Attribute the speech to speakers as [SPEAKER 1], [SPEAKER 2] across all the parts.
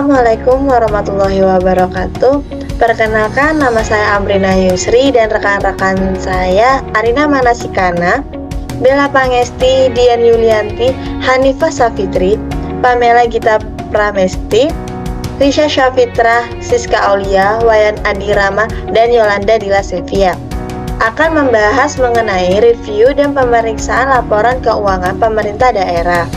[SPEAKER 1] Assalamualaikum warahmatullahi wabarakatuh. Perkenalkan, nama saya Amrina Yusri dan rekan-rekan saya Arina Manasikana, Bella Pangesti, Dian Yulianti, Hanifah Safitri, Pamela Gita Pramesti, Risha Syafitra, Siska Aulia, Wayan Adi Rama, dan Yolanda Dila Sevia akan membahas mengenai review dan pemeriksaan laporan keuangan pemerintah daerah.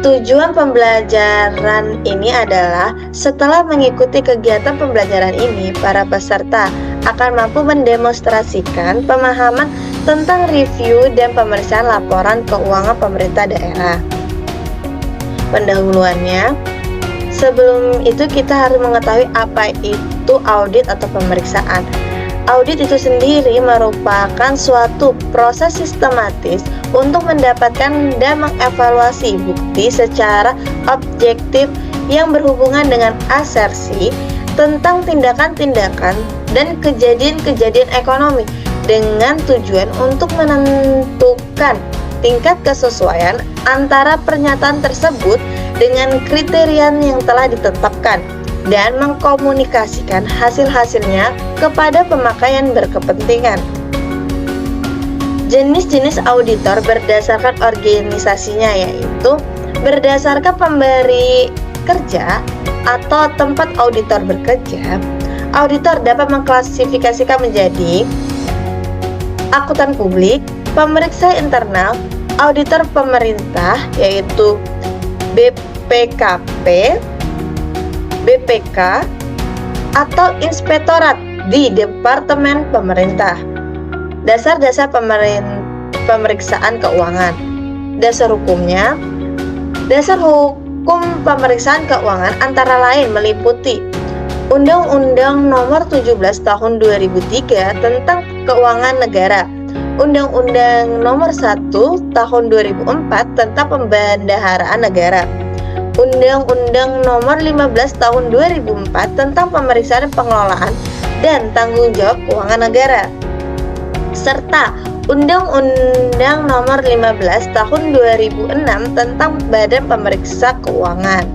[SPEAKER 1] Tujuan pembelajaran ini adalah setelah mengikuti kegiatan pembelajaran ini, para peserta akan mampu mendemonstrasikan pemahaman tentang review dan pemeriksaan laporan keuangan pemerintah daerah. Pendahuluannya, sebelum itu kita harus mengetahui apa itu audit atau pemeriksaan. Audit itu sendiri merupakan suatu proses sistematis untuk mendapatkan dan mengevaluasi bukti secara objektif yang berhubungan dengan asersi tentang tindakan-tindakan dan kejadian-kejadian ekonomi dengan tujuan untuk menentukan tingkat kesesuaian antara pernyataan tersebut dengan kriteria yang telah ditetapkan dan mengkomunikasikan hasil-hasilnya kepada pemakai yang berkepentingan. Jenis-jenis auditor berdasarkan organisasinya, yaitu berdasarkan pemberi kerja atau tempat auditor bekerja. Auditor dapat mengklasifikasikan menjadi akuntan publik, pemeriksa internal, auditor pemerintah yaitu BPKP, BPK, atau inspektorat di Departemen Pemerintah. Dasar-dasar pemeriksaan keuangan. Dasar hukumnya, dasar hukum pemeriksaan keuangan antara lain meliputi Undang-Undang Nomor 17 Tahun 2003 tentang Keuangan Negara, Undang-Undang Nomor 1 Tahun 2004 tentang Pembendaharaan Negara, Undang-Undang Nomor 15 Tahun 2004 tentang Pemeriksaan Pengelolaan dan Tanggung Jawab Keuangan Negara, serta Undang-Undang Nomor 15 Tahun 2006 tentang Badan Pemeriksa Keuangan.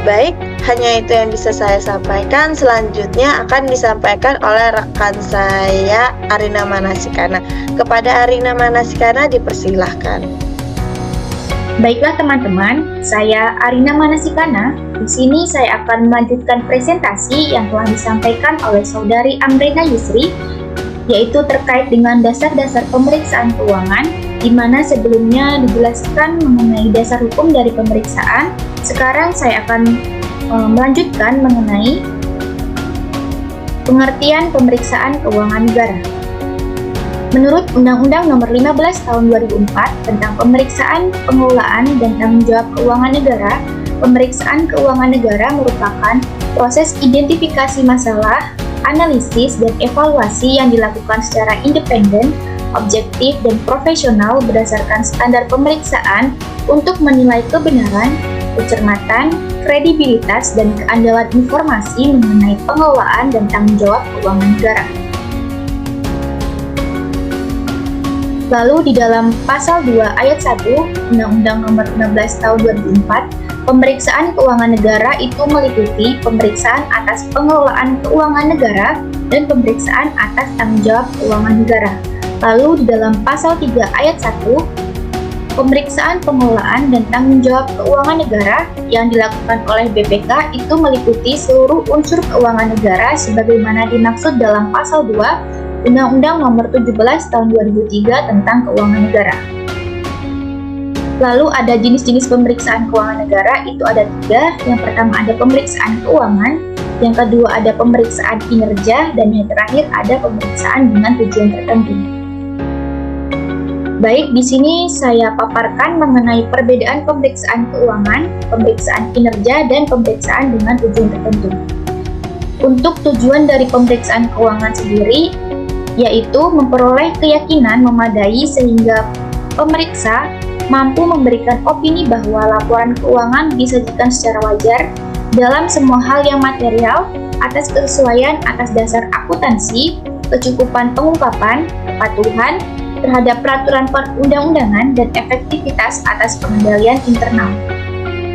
[SPEAKER 1] Baik, hanya itu yang bisa saya sampaikan. Selanjutnya akan disampaikan oleh rekan saya Arina Manasikana. Kepada Arina Manasikana dipersilahkan.
[SPEAKER 2] Baiklah teman-teman, saya Arina Manasikana. Di sini saya akan melanjutkan presentasi yang telah disampaikan oleh saudari Amrina Yusri, yaitu terkait dengan dasar-dasar pemeriksaan keuangan, di mana sebelumnya dijelaskan mengenai dasar hukum dari pemeriksaan. Sekarang saya akan melanjutkan mengenai pengertian pemeriksaan keuangan negara. Menurut Undang-Undang Nomor 15 Tahun 2004 tentang Pemeriksaan, Pengelolaan, dan Tanggung Jawab Keuangan Negara, pemeriksaan keuangan negara merupakan proses identifikasi masalah, analisis, dan evaluasi yang dilakukan secara independen, objektif, dan profesional berdasarkan standar pemeriksaan untuk menilai kebenaran, kecermatan, kredibilitas, dan keandalan informasi mengenai pengelolaan dan tanggung jawab keuangan negara. Lalu di dalam Pasal 2 Ayat 1 Undang-Undang Nomor 16 Tahun 2004, pemeriksaan keuangan negara itu meliputi pemeriksaan atas pengelolaan keuangan negara dan pemeriksaan atas tanggung jawab keuangan negara. Lalu di dalam Pasal 3 Ayat 1, pemeriksaan pengelolaan dan tanggung jawab keuangan negara yang dilakukan oleh BPK itu meliputi seluruh unsur keuangan negara sebagaimana dimaksud dalam Pasal 2 Undang-Undang Nomor 17 Tahun 2003 tentang Keuangan Negara. Lalu ada jenis-jenis pemeriksaan keuangan negara, itu ada 3. Yang pertama ada pemeriksaan keuangan, yang kedua ada pemeriksaan kinerja, dan yang terakhir ada pemeriksaan dengan tujuan tertentu. Baik, di sini saya paparkan mengenai perbedaan pemeriksaan keuangan, pemeriksaan kinerja, dan pemeriksaan dengan tujuan tertentu. Untuk tujuan dari pemeriksaan keuangan sendiri, yaitu memperoleh keyakinan memadai sehingga pemeriksa mampu memberikan opini bahwa laporan keuangan disajikan secara wajar dalam semua hal yang material atas kesesuaian atas dasar akuntansi, kecukupan pengungkapan, kepatuhan terhadap peraturan perundang-undangan, dan efektivitas atas pengendalian internal.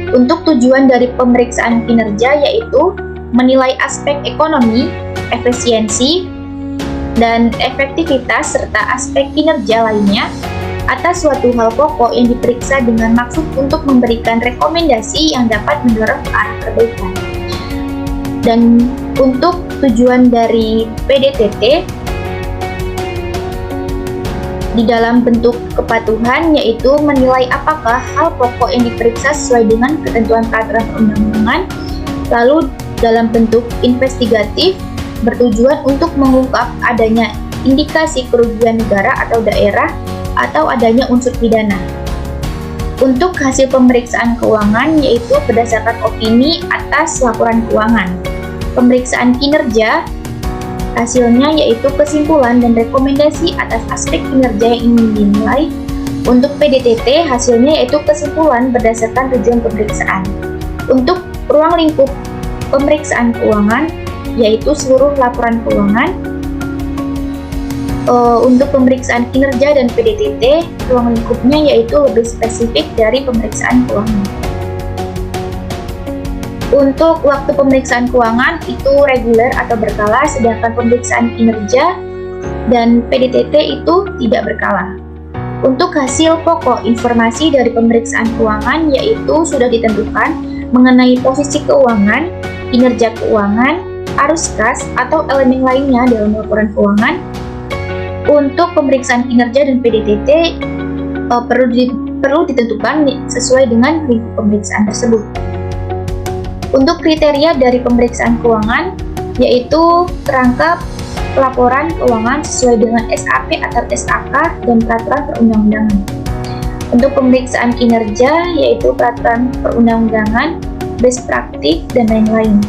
[SPEAKER 2] Untuk tujuan dari pemeriksaan kinerja yaitu menilai aspek ekonomi, efisiensi, dan efektivitas serta aspek kinerja lainnya atas suatu hal pokok yang diperiksa dengan maksud untuk memberikan rekomendasi yang dapat mendorong ke arah perbaikan. Dan untuk tujuan dari PDTT di dalam bentuk kepatuhan yaitu menilai apakah hal pokok yang diperiksa sesuai dengan ketentuan peraturan perundang-undangan, lalu dalam bentuk investigatif bertujuan untuk mengungkap adanya indikasi kerugian negara atau daerah atau adanya unsur pidana. Untuk hasil pemeriksaan keuangan yaitu berdasarkan opini atas laporan keuangan. Pemeriksaan kinerja hasilnya yaitu kesimpulan dan rekomendasi atas aspek kinerja yang ingin dinilai. Untuk PDTT hasilnya yaitu kesimpulan berdasarkan tujuan pemeriksaan. Untuk ruang lingkup pemeriksaan keuangan yaitu seluruh laporan keuangan. Untuk pemeriksaan kinerja dan PDTT ruang lingkupnya yaitu lebih spesifik dari pemeriksaan keuangan. Untuk waktu pemeriksaan keuangan itu reguler atau berkala, sedangkan pemeriksaan kinerja dan PDTT itu tidak berkala. Untuk hasil pokok informasi dari pemeriksaan keuangan yaitu sudah ditentukan mengenai posisi keuangan, kinerja keuangan, arus kas, atau elemen lainnya dalam laporan keuangan. Untuk pemeriksaan kinerja dan PDTT perlu ditentukan sesuai dengan lingkup pemeriksaan tersebut. Untuk kriteria dari pemeriksaan keuangan yaitu kerangka laporan keuangan sesuai dengan SAP atau SAK dan peraturan perundang-undangan. Untuk pemeriksaan kinerja yaitu peraturan perundang-undangan, best praktik, dan lain-lain.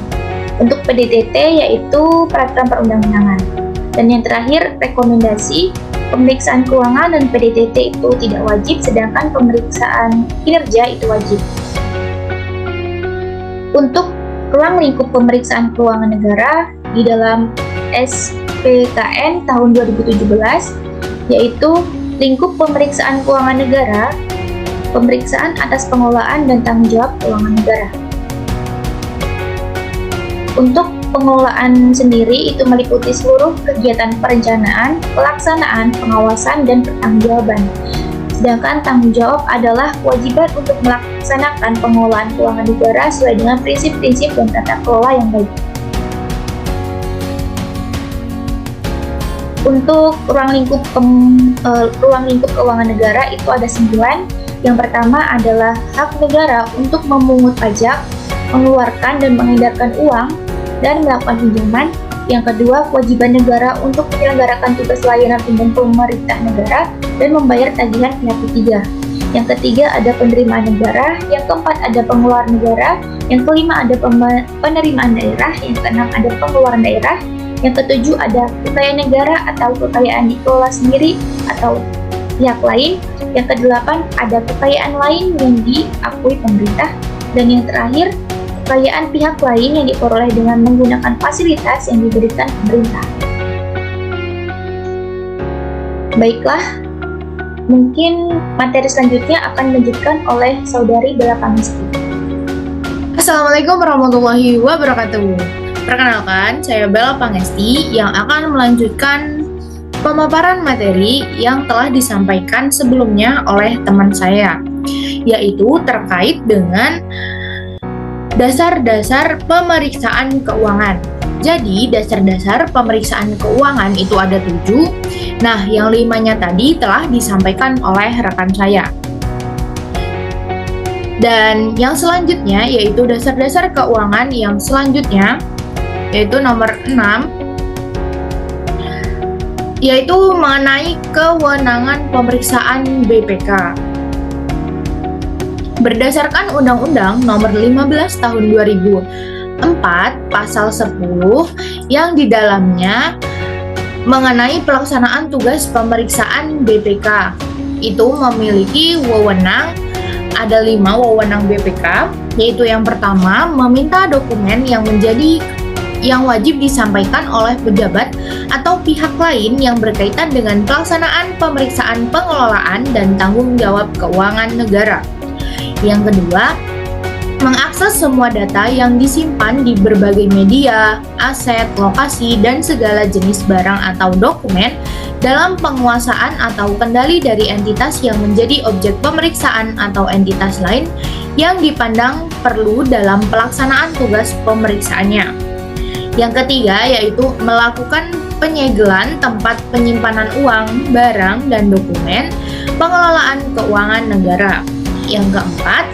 [SPEAKER 2] Untuk PDTT yaitu peraturan perundang-undangan. Dan yang terakhir, rekomendasi pemeriksaan keuangan dan PDTT itu tidak wajib, sedangkan pemeriksaan kinerja itu wajib. Untuk ruang lingkup pemeriksaan keuangan negara di dalam SPKN tahun 2017 yaitu lingkup pemeriksaan keuangan negara, pemeriksaan atas pengelolaan dan tanggung jawab keuangan negara. Untuk pengelolaan sendiri itu meliputi seluruh kegiatan perencanaan, pelaksanaan, pengawasan, dan pertanggungjawaban. Sedangkan tanggung jawab adalah kewajiban untuk melaksanakan pengelolaan keuangan negara sesuai dengan prinsip-prinsip dan tata kelola yang baik. Untuk ruang lingkup keuangan negara itu ada 9. Yang pertama adalah hak negara untuk memungut pajak, mengeluarkan dan mengedarkan uang, dan melakukan pinjaman. Yang kedua, kewajiban negara untuk menyelenggarakan tugas layanan umum pemerintah negara dan membayar tagihan pihak ketiga. Yang ketiga ada penerimaan negara. Yang keempat ada pengeluaran negara. Yang kelima ada penerimaan daerah. Yang keenam ada pengeluaran daerah. Yang ketujuh ada kekayaan negara atau kekayaan dikelola sendiri atau pihak lain. Yang kedelapan ada kekayaan lain yang diakui pemerintah. Dan yang terakhir kekayaan pihak lain yang diperoleh dengan menggunakan fasilitas yang diberikan pemerintah. Baiklah, mungkin materi selanjutnya akan dilanjutkan oleh Saudari Bella Pangesti.
[SPEAKER 3] Assalamualaikum warahmatullahi wabarakatuh. Perkenalkan, saya Bella Pangesti yang akan melanjutkan pemaparan materi yang telah disampaikan sebelumnya oleh teman saya, yaitu terkait dengan dasar-dasar pemeriksaan keuangan. Jadi, dasar-dasar pemeriksaan keuangan itu ada 7. Nah, yang 5-nya tadi telah disampaikan oleh rekan saya. Dan yang selanjutnya yaitu dasar-dasar keuangan yang selanjutnya yaitu nomor 6, yaitu mengenai kewenangan pemeriksaan BPK. Berdasarkan Undang-Undang Nomor 15 Tahun 2004 Pasal 10 yang di dalamnya mengenai pelaksanaan tugas pemeriksaan BPK itu memiliki wewenang, ada 5 wewenang BPK, yaitu yang pertama meminta dokumen yang wajib disampaikan oleh pejabat atau pihak lain yang berkaitan dengan pelaksanaan pemeriksaan pengelolaan dan tanggung jawab keuangan negara. Yang kedua, mengakses semua data yang disimpan di berbagai media, aset, lokasi, dan segala jenis barang atau dokumen dalam penguasaan atau kendali dari entitas yang menjadi objek pemeriksaan atau entitas lain yang dipandang perlu dalam pelaksanaan tugas pemeriksaannya. Yang ketiga yaitu melakukan penyegelan tempat penyimpanan uang, barang, dan dokumen pengelolaan keuangan negara. Yang keempat,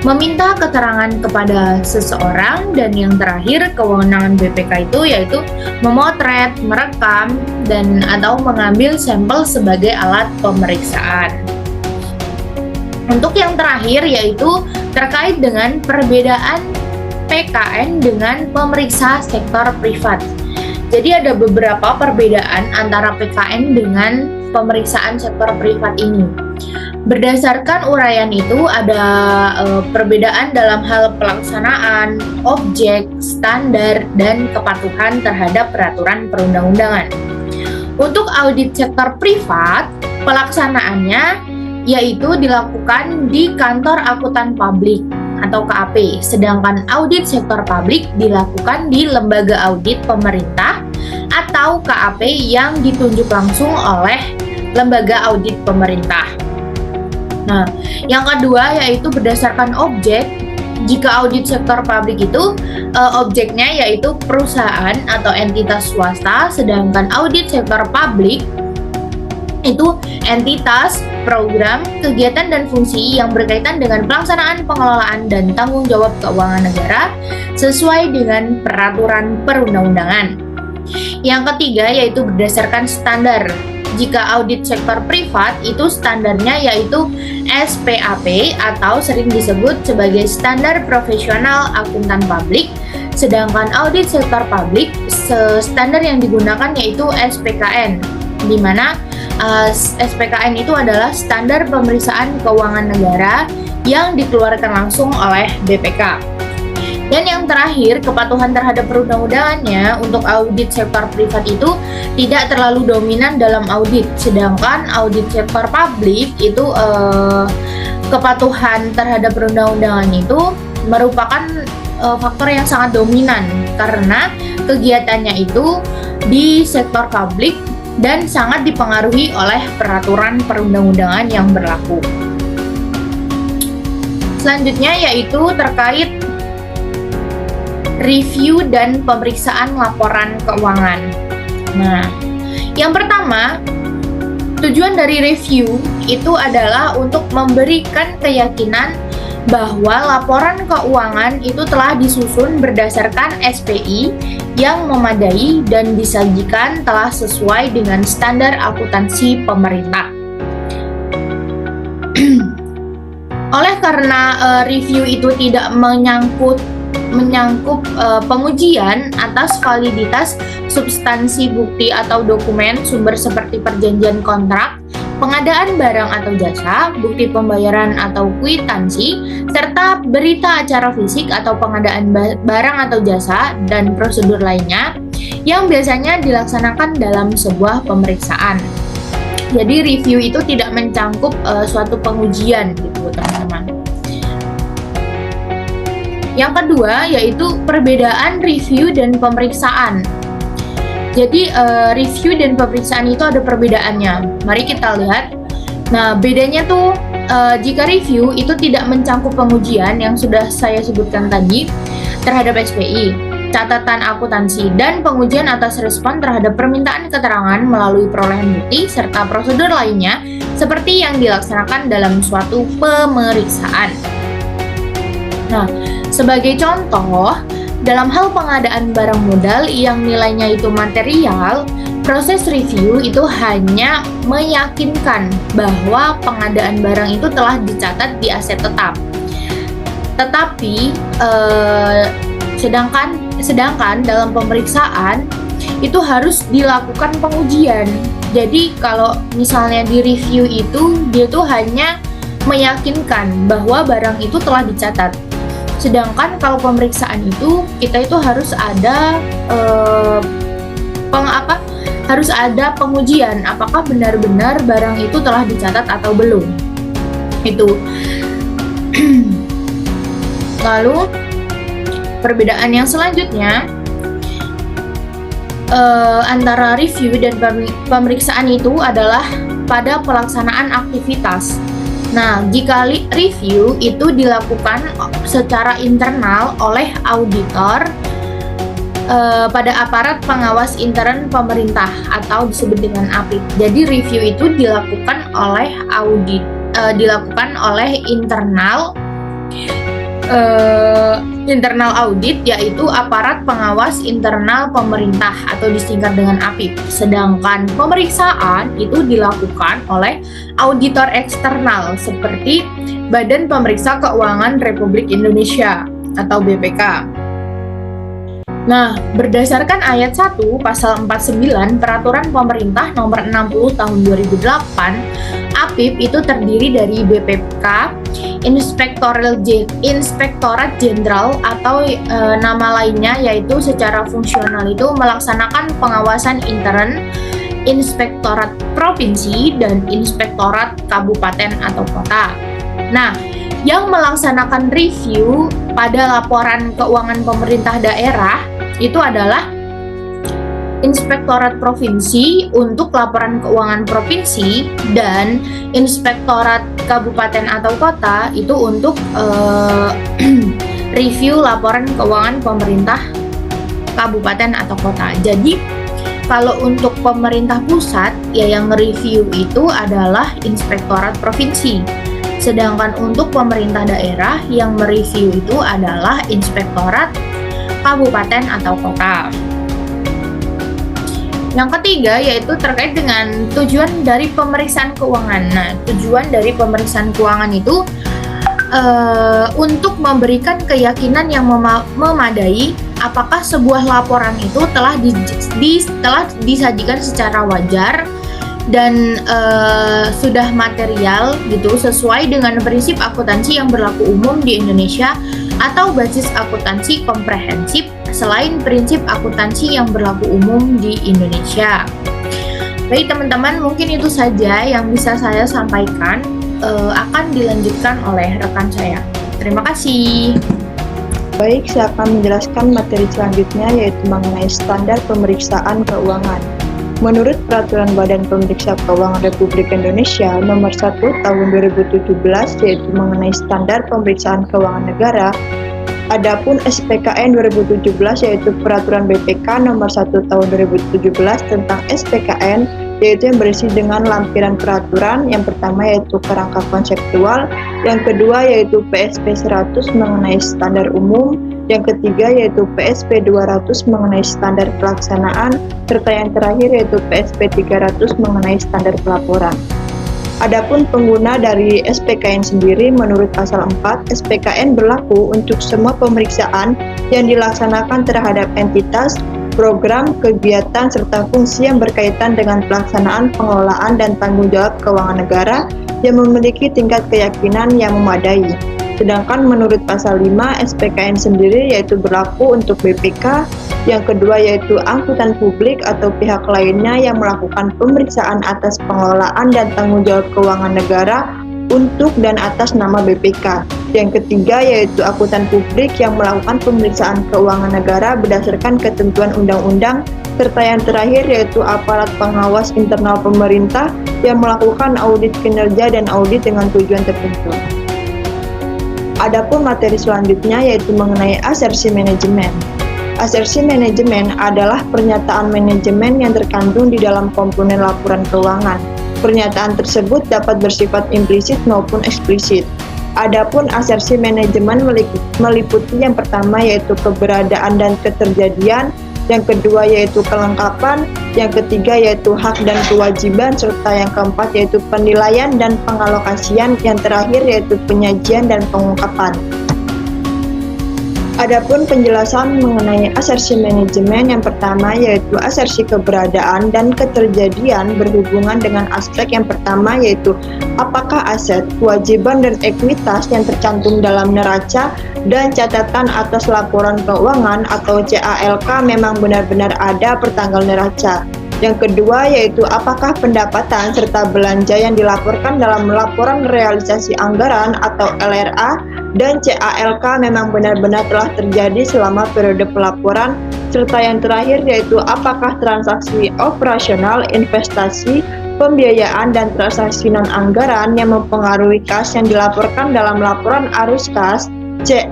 [SPEAKER 3] meminta keterangan kepada seseorang, dan yang terakhir kewenangan BPK itu yaitu memotret, merekam, dan atau mengambil sampel sebagai alat pemeriksaan. Untuk yang terakhir yaitu terkait dengan perbedaan PKN dengan pemeriksa sektor privat. Jadi ada beberapa perbedaan antara PKN dengan pemeriksaan sektor privat ini. Berdasarkan uraian itu ada perbedaan dalam hal pelaksanaan, objek, standar, dan kepatuhan terhadap peraturan perundang-undangan. Untuk audit sektor privat, pelaksanaannya yaitu dilakukan di kantor akuntan publik atau KAP, sedangkan audit sektor publik dilakukan di lembaga audit pemerintah atau KAP yang ditunjuk langsung oleh lembaga audit pemerintah. Nah, yang kedua yaitu berdasarkan objek. Jika audit sektor publik itu objeknya yaitu perusahaan atau entitas swasta, sedangkan audit sektor publik itu entitas, program, kegiatan, dan fungsi yang berkaitan dengan pelaksanaan, pengelolaan, dan tanggung jawab keuangan negara sesuai dengan peraturan perundang-undangan. Yang ketiga yaitu berdasarkan standar. Jika audit sektor privat itu standarnya yaitu SPAP atau sering disebut sebagai Standar Profesional Akuntan Publik, sedangkan audit sektor publik standar yang digunakan yaitu SPKN, di mana SPKN itu adalah standar pemeriksaan keuangan negara yang dikeluarkan langsung oleh BPK. Dan yang terakhir, kepatuhan terhadap perundang-undangannya untuk audit sektor privat itu tidak terlalu dominan dalam audit, sedangkan audit sektor publik itu kepatuhan terhadap perundang-undangan itu merupakan faktor yang sangat dominan karena kegiatannya itu di sektor publik dan sangat dipengaruhi oleh peraturan perundang-undangan yang berlaku. Selanjutnya yaitu terkait review dan pemeriksaan laporan keuangan. Nah, yang pertama, tujuan dari review itu adalah untuk memberikan keyakinan bahwa laporan keuangan itu telah disusun berdasarkan SPI yang memadai dan disajikan telah sesuai dengan standar akuntansi pemerintah. Oleh karena review itu tidak menyangkut pengujian atas validitas substansi bukti atau dokumen sumber seperti perjanjian kontrak, pengadaan barang atau jasa, bukti pembayaran atau kwitansi, serta berita acara fisik atau pengadaan barang atau jasa dan prosedur lainnya yang biasanya dilaksanakan dalam sebuah pemeriksaan. Jadi review itu tidak mencangkup suatu pengujian gitu teman-teman. Yang kedua yaitu perbedaan review dan pemeriksaan. Jadi review dan pemeriksaan itu ada perbedaannya. Mari kita lihat. Nah, bedanya tuh jika review itu tidak mencangkup pengujian yang sudah saya sebutkan tadi terhadap SPI, catatan akuntansi, dan pengujian atas respon terhadap permintaan keterangan melalui perolehan bukti serta prosedur lainnya seperti yang dilaksanakan dalam suatu pemeriksaan. Nah, sebagai contoh, dalam hal pengadaan barang modal yang nilainya itu material, proses review itu hanya meyakinkan bahwa pengadaan barang itu telah dicatat di aset tetap. Tetapi sedangkan dalam pemeriksaan itu harus dilakukan pengujian. Jadi kalau misalnya di review itu dia tuh hanya meyakinkan bahwa barang itu telah dicatat. Sedangkan kalau pemeriksaan itu kita itu harus ada harus ada pengujian apakah benar-benar barang itu telah dicatat atau belum. Itu. Lalu perbedaan yang selanjutnya antara review dan pemeriksaan itu adalah pada pelaksanaan aktivitas. Nah, jika review itu dilakukan secara internal oleh auditor pada aparat pengawas intern pemerintah atau disebut dengan APIP. Jadi review itu dilakukan oleh internal audit, yaitu aparat pengawas internal pemerintah atau disingkat dengan APIP. Sedangkan pemeriksaan itu dilakukan oleh auditor eksternal seperti Badan Pemeriksa Keuangan Republik Indonesia atau BPK. Nah, berdasarkan ayat 1 pasal 49 Peraturan Pemerintah Nomor 60 Tahun 2008, APIP itu terdiri dari BPK, Inspektorat Jenderal atau nama lainnya yaitu secara fungsional itu melaksanakan pengawasan intern, Inspektorat Provinsi, dan Inspektorat Kabupaten atau Kota. Nah, yang melaksanakan review pada laporan keuangan pemerintah daerah itu adalah Inspektorat Provinsi untuk laporan keuangan provinsi dan Inspektorat Kabupaten atau Kota itu untuk review laporan keuangan pemerintah kabupaten atau kota. Jadi kalau untuk pemerintah pusat ya yang review itu adalah Inspektorat Provinsi. Sedangkan untuk pemerintah daerah yang mereview itu adalah Inspektorat Kabupaten atau Kota. Yang ketiga yaitu terkait dengan tujuan dari pemeriksaan keuangan. Nah, tujuan dari pemeriksaan keuangan itu untuk memberikan keyakinan yang memadai apakah sebuah laporan itu telah disajikan secara wajar dan sudah material gitu sesuai dengan prinsip akuntansi yang berlaku umum di Indonesia atau basis akuntansi komprehensif selain prinsip akuntansi yang berlaku umum di Indonesia. Baik teman-teman, mungkin itu saja yang bisa saya sampaikan, akan dilanjutkan oleh rekan saya. Terima kasih.
[SPEAKER 4] Baik, saya akan menjelaskan materi selanjutnya yaitu mengenai standar pemeriksaan keuangan. Menurut Peraturan Badan Pemeriksa Keuangan Republik Indonesia Nomor 1 Tahun 2017 yaitu mengenai standar pemeriksaan keuangan negara, adapun SPKN 2017 yaitu Peraturan BPK Nomor 1 Tahun 2017 tentang SPKN yaitu yang berisi dengan lampiran peraturan. Yang pertama yaitu kerangka konseptual, yang kedua yaitu PSP 100 mengenai standar umum, yang ketiga yaitu PSP 200 mengenai standar pelaksanaan, serta yang terakhir yaitu PSP 300 mengenai standar pelaporan. Adapun pengguna dari SPKN sendiri, menurut pasal 4, SPKN berlaku untuk semua pemeriksaan yang dilaksanakan terhadap entitas, program, kegiatan, serta fungsi yang berkaitan dengan pelaksanaan, pengelolaan, dan tanggung jawab keuangan negara yang memiliki tingkat keyakinan yang memadai. Sedangkan menurut pasal 5, SPKN sendiri yaitu berlaku untuk BPK, yang kedua yaitu angkutan publik atau pihak lainnya yang melakukan pemeriksaan atas pengelolaan dan tanggung jawab keuangan negara untuk dan atas nama BPK. Yang ketiga yaitu angkutan publik yang melakukan pemeriksaan keuangan negara berdasarkan ketentuan undang-undang, serta yang terakhir yaitu aparat pengawas internal pemerintah yang melakukan audit kinerja dan audit dengan tujuan tertentu. Adapun materi selanjutnya yaitu mengenai asersi manajemen. Asersi manajemen adalah pernyataan manajemen yang terkandung di dalam komponen laporan keuangan. Pernyataan tersebut dapat bersifat implisit maupun eksplisit. Adapun asersi manajemen meliputi yang pertama yaitu keberadaan dan keterjadian, yang kedua yaitu kelengkapan, yang ketiga yaitu hak dan kewajiban, serta yang keempat yaitu penilaian dan pengalokasian, yang terakhir yaitu penyajian dan pengungkapan. Adapun penjelasan mengenai asersi manajemen, yang pertama yaitu asersi keberadaan dan keterjadian berhubungan dengan aspek yang pertama yaitu apakah aset, kewajiban, dan ekuitas yang tercantum dalam neraca dan catatan atas laporan keuangan atau CALK memang benar-benar ada pertanggal neraca. Yang kedua yaitu apakah pendapatan serta belanja yang dilaporkan dalam laporan realisasi anggaran atau LRA dan CALK memang benar-benar telah terjadi selama periode pelaporan, serta yang terakhir yaitu apakah transaksi operasional, investasi, pembiayaan, dan transaksi non-anggaran yang mempengaruhi kas yang dilaporkan dalam laporan arus kas, C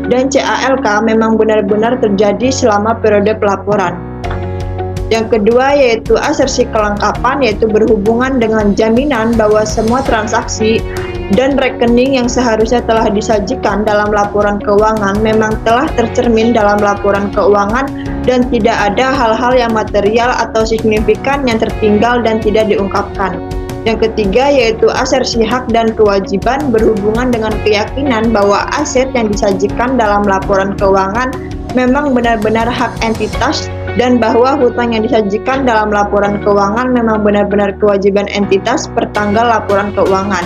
[SPEAKER 4] dan CALK memang benar-benar terjadi selama periode pelaporan. Yang kedua yaitu asersi kelengkapan, yaitu berhubungan dengan jaminan bahwa semua transaksi dan rekening yang seharusnya telah disajikan dalam laporan keuangan memang telah tercermin dalam laporan keuangan dan tidak ada hal-hal yang material atau signifikan yang tertinggal dan tidak diungkapkan. Yang ketiga yaitu asersi hak dan kewajiban, berhubungan dengan keyakinan bahwa aset yang disajikan dalam laporan keuangan memang benar-benar hak entitas dan bahwa hutang yang disajikan dalam laporan keuangan memang benar-benar kewajiban entitas per tanggal laporan keuangan.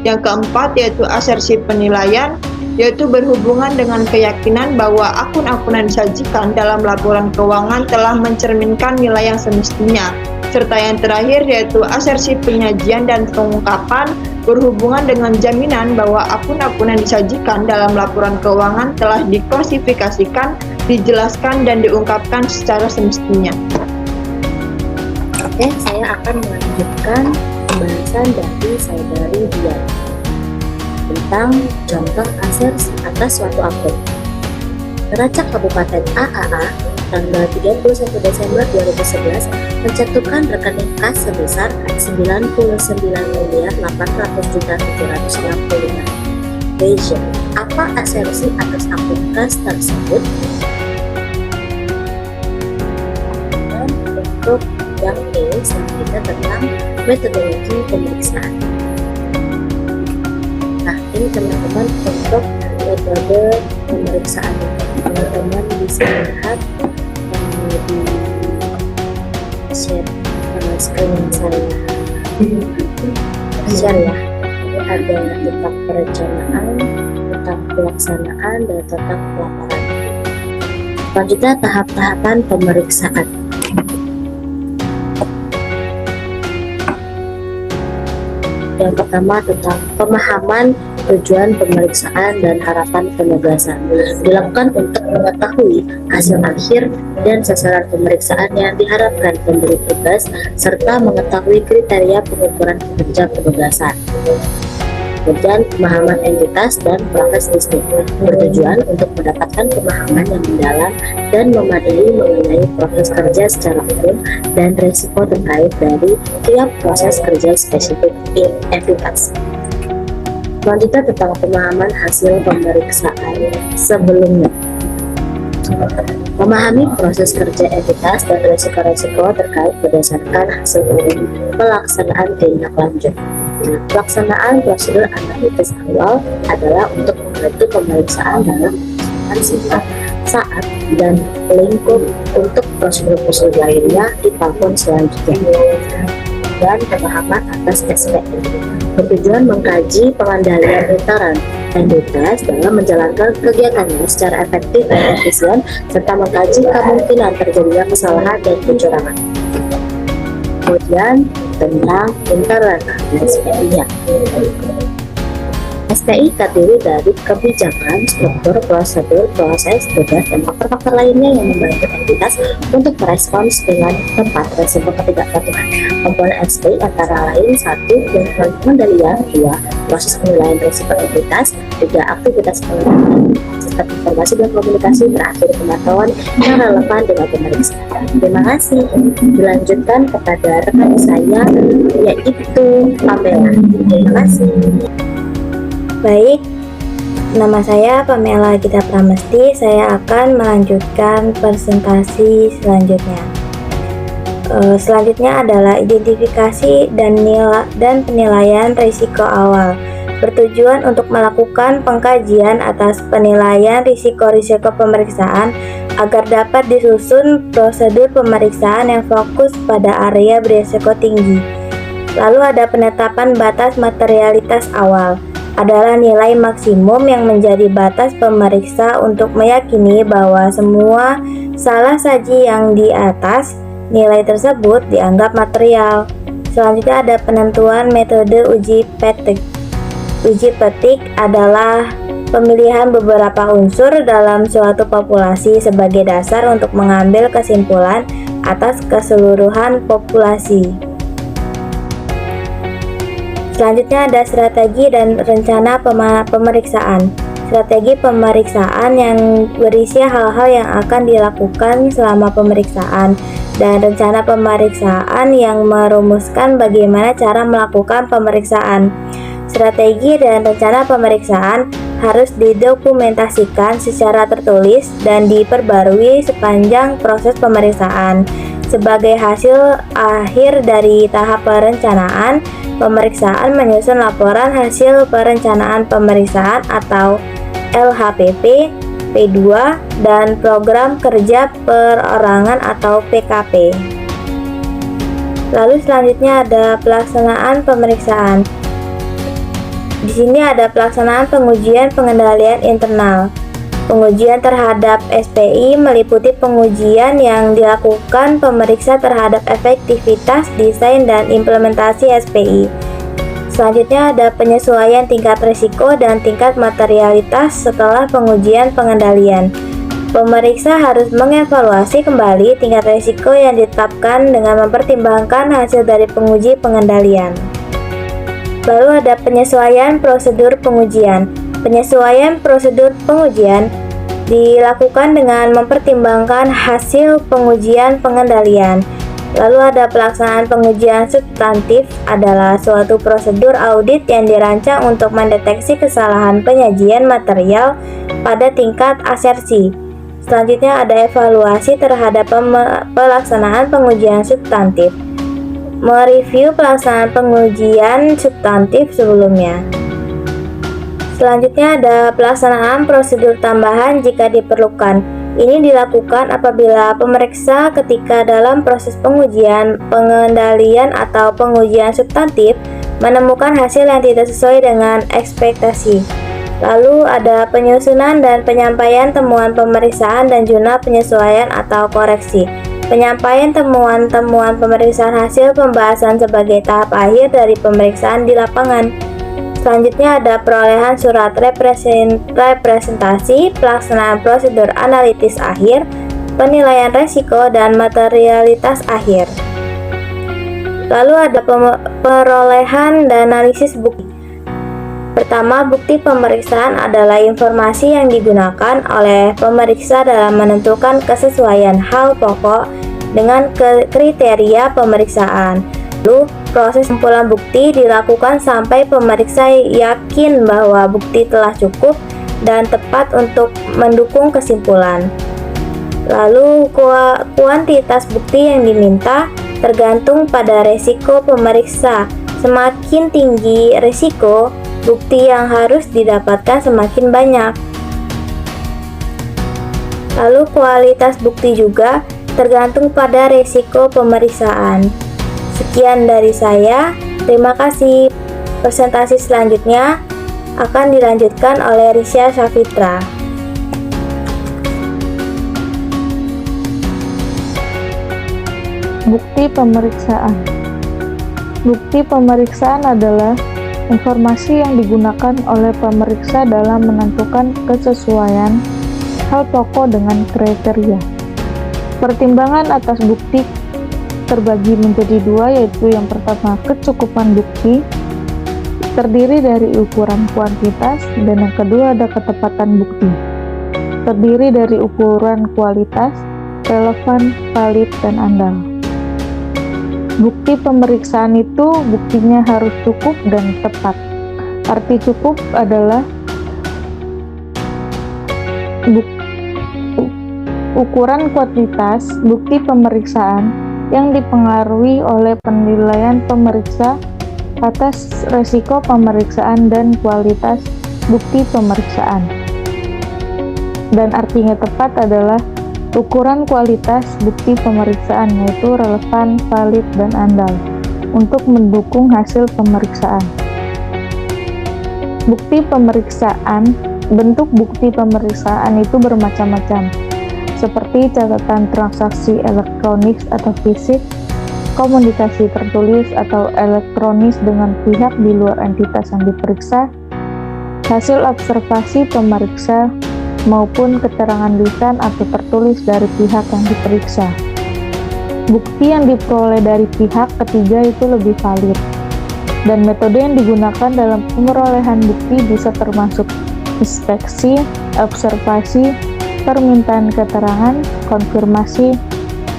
[SPEAKER 4] Yang keempat yaitu asersi penilaian, yaitu berhubungan dengan keyakinan bahwa akun-akun yang disajikan dalam laporan keuangan telah mencerminkan nilai yang semestinya. Serta yang terakhir yaitu asersi penyajian dan pengungkapan, berhubungan dengan jaminan bahwa akun-akun yang disajikan dalam laporan keuangan telah diklasifikasikan, dijelaskan, dan diungkapkan secara semestinya.
[SPEAKER 5] Oke, saya akan melanjutkan pembahasan dari saudari Dian tentang contoh asersi atas suatu akun. Neraca Kabupaten AAA tanggal 31 Desember 2011 mencantumkan rekening kas sebesar 99.800.765. Question: apa asersi atas akun kas tersebut? Dan untuk yang E, selanjutnya tentang metodologi pemeriksaan. Nah, ini teman-teman untuk metode pemeriksaan. Teman-teman bisa lihat di share screen saya. Share ya. Ini ada tentang perencanaan, tentang pelaksanaan, dan tentang pelaporan. Selanjutnya tahap-tahapan pemeriksaan. Yang pertama tentang pemahaman tujuan pemeriksaan dan harapan penugasan, dilakukan untuk mengetahui hasil akhir dan sasaran pemeriksaan yang diharapkan pemberi tugas serta mengetahui kriteria pengukuran kinerja penugasan. Kemudian pemahaman entitas dan proses bisnis, bertujuan untuk mendapatkan pemahaman yang mendalam dan memadai mengenai proses kerja secara umum dan risiko terkait dari tiap proses kerja spesifik entitas. Selanjutnya tentang pemahaman hasil pemeriksaan sebelumnya. Memahami proses kerja entitas dan risiko-risiko terkait berdasarkan hasil umum pelaksanaan tindak lanjut. Pelaksanaan prosedur analitis awal adalah untuk membantu pemeriksaan dalam pemeriksaan sifat, saat, dan lingkup untuk prosedur-prosedur lainnya di tahun selanjutnya. Dan pemahaman atas SPM bertujuan mengkaji pengendalian interan entitas dalam menjalankan kegiatannya secara efektif dan efisien serta mengkaji kemungkinan terjadinya kesalahan dan kecurangan. Kemudian tentang interan dan SPI-nya. SPI terdiri dari kebijakan, struktur, prosedur, proses, tugas, dan faktor-faktor lainnya yang membantu entitas untuk merespons dengan tepat resiko ketidakpatuhan. Komponen SPI antara lain 1. Pengendalian, 2. Proses penilaian risiko entitas, 3. Aktivitas pengendalian sistem informasi dan komunikasi, terakhir pemantauan yang relevan dengan pemeriksaan. Terima kasih. Dilanjutkan kepada rekan saya yaitu Pamela. Terima kasih.
[SPEAKER 6] Baik, nama saya Pamela Gita Pramesti. Saya akan melanjutkan presentasi selanjutnya. Selanjutnya adalah identifikasi dan penilaian risiko awal. Bertujuan untuk melakukan pengkajian atas penilaian risiko-risiko pemeriksaan agar dapat disusun prosedur pemeriksaan yang fokus pada area berisiko tinggi. Lalu ada penetapan batas materialitas awal. Adalah nilai maksimum yang menjadi batas pemeriksa untuk meyakini bahwa semua salah saji yang di atas nilai tersebut dianggap material. Selanjutnya ada penentuan metode uji petik. Uji petik adalah pemilihan beberapa unsur dalam suatu populasi sebagai dasar untuk mengambil kesimpulan atas keseluruhan populasi. Selanjutnya ada strategi dan rencana pemeriksaan. Strategi pemeriksaan yang berisi hal-hal yang akan dilakukan selama pemeriksaan, dan rencana pemeriksaan yang merumuskan bagaimana cara melakukan pemeriksaan. Strategi dan rencana pemeriksaan harus didokumentasikan secara tertulis dan diperbarui sepanjang proses pemeriksaan. Sebagai hasil akhir dari tahap perencanaan pemeriksaan, menyusun laporan hasil perencanaan pemeriksaan atau LHPP, P2, dan program kerja perorangan atau PKP. Lalu selanjutnya ada pelaksanaan pemeriksaan. Di sini ada pelaksanaan pengujian pengendalian internal. Pengujian terhadap SPI meliputi pengujian yang dilakukan pemeriksa terhadap efektivitas desain dan implementasi SPI. Selanjutnya ada penyesuaian tingkat risiko dan tingkat materialitas setelah pengujian pengendalian. Pemeriksa harus mengevaluasi kembali tingkat risiko yang ditetapkan dengan mempertimbangkan hasil dari penguji pengendalian. Lalu ada penyesuaian prosedur pengujian. Penyesuaian prosedur pengujian dilakukan dengan mempertimbangkan hasil pengujian pengendalian. Lalu ada pelaksanaan pengujian substantif, adalah suatu prosedur audit yang dirancang untuk mendeteksi kesalahan penyajian material pada tingkat asersi. Selanjutnya ada evaluasi terhadap pelaksanaan pengujian substantif. Mereview pelaksanaan pengujian substantif sebelumnya. Selanjutnya ada pelaksanaan prosedur tambahan jika diperlukan. Ini dilakukan apabila pemeriksa ketika dalam proses pengujian pengendalian atau pengujian substantif menemukan hasil yang tidak sesuai dengan ekspektasi. Lalu ada penyusunan dan penyampaian temuan pemeriksaan dan jurnal penyesuaian atau koreksi. Penyampaian temuan-temuan pemeriksaan hasil pembahasan sebagai tahap akhir dari pemeriksaan di lapangan. Selanjutnya ada perolehan surat representasi, pelaksanaan prosedur analitis akhir, penilaian resiko, dan materialitas akhir. Lalu ada perolehan dan analisis bukti. Pertama, bukti pemeriksaan adalah informasi yang digunakan oleh pemeriksa dalam menentukan kesesuaian hal pokok dengan kriteria pemeriksaan. Lalu, proses pengumpulan bukti dilakukan sampai pemeriksa yakin bahwa bukti telah cukup dan tepat untuk mendukung kesimpulan. Lalu, kuantitas bukti yang diminta tergantung pada resiko pemeriksa. Semakin tinggi resiko, bukti yang harus didapatkan semakin banyak. Lalu, kualitas bukti juga tergantung pada resiko pemeriksaan. Sekian dari saya, terima kasih. Presentasi selanjutnya akan dilanjutkan oleh Risya Safitra.
[SPEAKER 7] Bukti pemeriksaan. Bukti pemeriksaan adalah informasi yang digunakan oleh pemeriksa dalam menentukan kesesuaian hal pokok dengan kriteria. Pertimbangan atas bukti terbagi menjadi dua, yaitu yang pertama kecukupan bukti, terdiri dari ukuran kuantitas, dan yang kedua ada ketepatan bukti, terdiri dari ukuran kualitas, relevan, valid, dan andal. Bukti pemeriksaan itu buktinya harus cukup dan tepat. Arti cukup adalah ukuran kuantitas bukti pemeriksaan yang dipengaruhi oleh penilaian pemeriksa atas resiko pemeriksaan dan kualitas bukti pemeriksaan. Dan artinya tepat adalah ukuran kualitas bukti pemeriksaan, yaitu relevan, valid, dan andal untuk mendukung hasil pemeriksaan. Bukti pemeriksaan, bentuk bukti pemeriksaan itu bermacam-macam. seperti catatan transaksi elektronik atau fisik, komunikasi tertulis atau elektronis dengan pihak di luar entitas yang diperiksa, hasil observasi pemeriksa, maupun keterangan lisan atau tertulis dari pihak yang diperiksa. Bukti yang diperoleh dari pihak ketiga itu lebih valid, dan metode yang digunakan dalam pemerolehan bukti bisa termasuk inspeksi, observasi, permintaan keterangan, konfirmasi,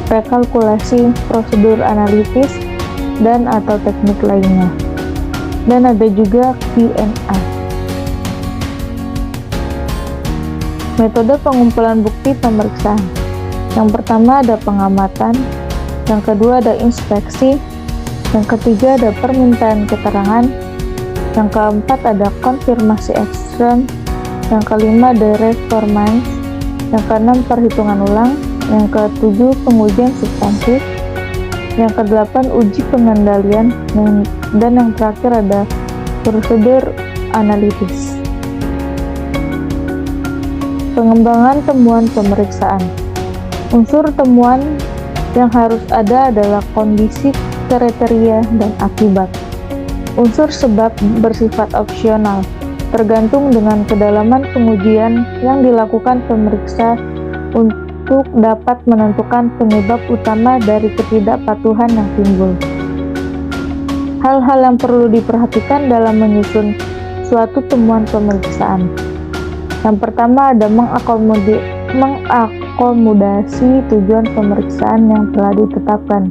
[SPEAKER 7] rekalkulasi, prosedur analitis, dan atau teknik lainnya. Dan ada juga Q&A. Metode pengumpulan bukti pemeriksaan. Yang pertama ada pengamatan, yang kedua ada inspeksi, yang ketiga ada permintaan keterangan, yang keempat ada konfirmasi ekstern, yang kelima ada performance, yang keenam perhitungan ulang, yang ketujuh pengujian substantif, yang kedelapan uji pengendalian, dan yang terakhir ada prosedur analitis. Pengembangan temuan pemeriksaan. Unsur temuan yang harus ada adalah kondisi, kriteria, dan akibat. Unsur sebab bersifat opsional, tergantung dengan kedalaman pengujian yang dilakukan pemeriksa untuk dapat menentukan penyebab utama dari ketidakpatuhan yang timbul. Hal-hal yang perlu diperhatikan dalam menyusun suatu temuan pemeriksaan. Yang pertama ada mengakomodasi tujuan pemeriksaan yang telah ditetapkan.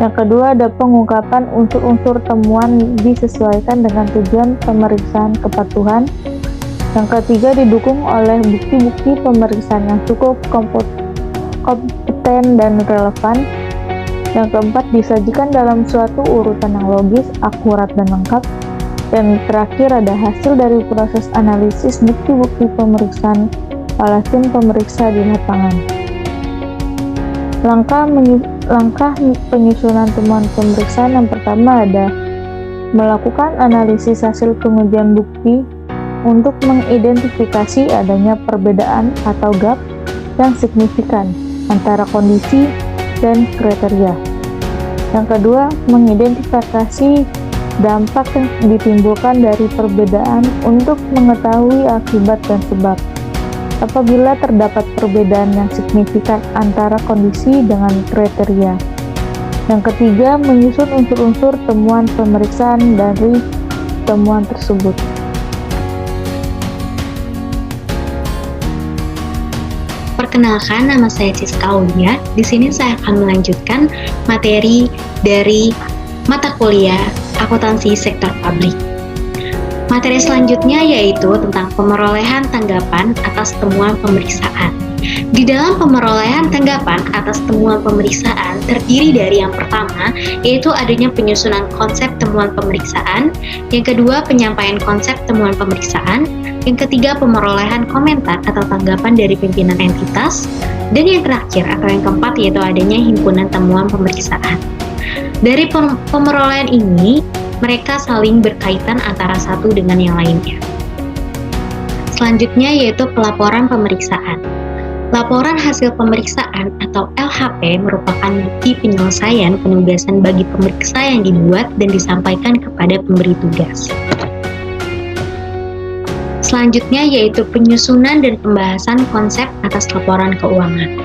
[SPEAKER 7] Yang kedua ada pengungkapan unsur-unsur temuan disesuaikan dengan tujuan pemeriksaan kepatuhan. Yang ketiga didukung oleh bukti-bukti pemeriksaan yang cukup kompeten dan relevan. Yang keempat disajikan dalam suatu urutan yang logis, akurat, dan lengkap. Dan terakhir ada hasil dari proses analisis bukti-bukti pemeriksaan oleh tim pemeriksa di lapangan. Langkah penyusunan temuan pemeriksaan yang pertama ada melakukan analisis hasil pengujian bukti untuk mengidentifikasi adanya perbedaan atau gap yang signifikan antara kondisi dan kriteria. Yang kedua, mengidentifikasi dampak yang ditimbulkan dari perbedaan untuk mengetahui akibat dan sebab. Apabila terdapat perbedaan yang signifikan antara kondisi dengan kriteria. Yang ketiga, menyusun unsur-unsur temuan pemeriksaan dari temuan tersebut.
[SPEAKER 8] Perkenalkan, nama saya Siska Aulia. Di sini saya akan melanjutkan materi dari mata kuliah Akuntansi Sektor Publik. Materi selanjutnya yaitu tentang pemerolehan tanggapan atas temuan pemeriksaan. Di dalam pemerolehan tanggapan atas temuan pemeriksaan terdiri dari yang pertama, yaitu adanya penyusunan konsep temuan pemeriksaan, yang kedua penyampaian konsep temuan pemeriksaan, yang ketiga pemerolehan komentar atau tanggapan dari pimpinan entitas, dan yang terakhir atau yang keempat yaitu adanya himpunan temuan pemeriksaan. Dari pemerolehan ini, mereka saling berkaitan antara satu dengan yang lainnya. Selanjutnya yaitu pelaporan pemeriksaan. Laporan hasil pemeriksaan atau LHP merupakan bukti penyelesaian penugasan bagi pemeriksa yang dibuat dan disampaikan kepada pemberi tugas. Selanjutnya yaitu penyusunan dan pembahasan konsep atas laporan keuangan.